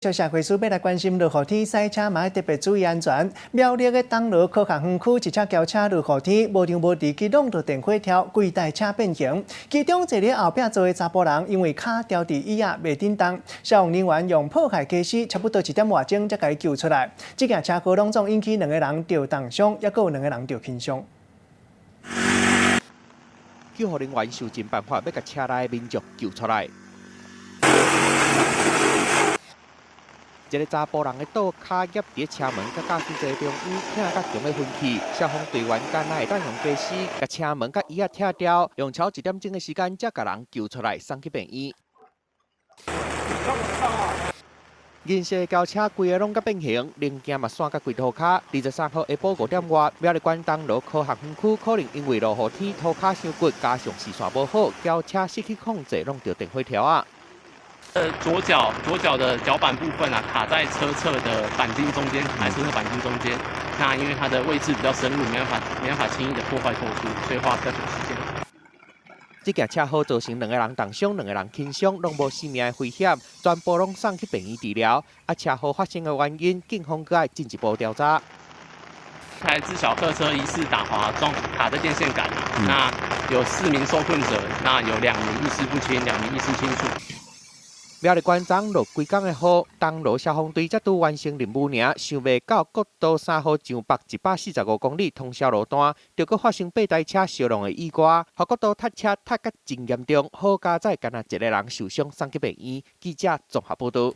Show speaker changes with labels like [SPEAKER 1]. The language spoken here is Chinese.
[SPEAKER 1] 社会书要来关心落雨天塞车，嘛要特别注意安全。苗栗的东螺科学园区一车轿车落雨天，无张无弛去弄到电火条，规台车变形。其中一个后壁坐的查甫人，因为脚掉伫椅仔袂振动，消防人员用破坏机器，差不多1点外钟才甲伊救出来。这件车祸拢总引起2个人着重伤，也佫有2个人着轻伤。
[SPEAKER 2] 救护人员想尽办法要甲车内的民众救出来。 一个查甫人的倒脚夹伫车门，甲驾驶座中央疼甲强的分气。消防队员干那会当用机丝，甲车门甲椅仔拆掉，用超1点钟的时间，才甲人救出来，送去病院。银色轿车规个拢甲变形，零件嘛散甲规涂骹。23号下晡5点外，苗栗县东螺科学园区可能因为落雨天涂骹伤骨，加上视线无好，轿车失去控制，弄到电火条啊！
[SPEAKER 3] 左脚的脚板部分啊，卡在车侧的钣金中间，还是那钣金中间。那因为它的位置比较深入，没办法轻易的破坏透出，所以花比较久时间。
[SPEAKER 2] 这件车祸造成2个人重伤，2个人轻伤，拢无生命的危险，全部拢送去病院治疗。车祸发生的原因，警方搁要进一步调查。
[SPEAKER 3] 台自小客车疑似打滑撞卡在电线杆啊，那有4名受困者，那有2名意识不清，2名意识清楚。
[SPEAKER 2] 苗栗县长落几工的雨，东螺消防队才拄完成任务尔，想未到国道3号上北145公里通宵路段，就搁发生8台车烧弄的意外，和国道塞车塞甲真严重，好加载干那1个人受伤送去病院。记者综合报道。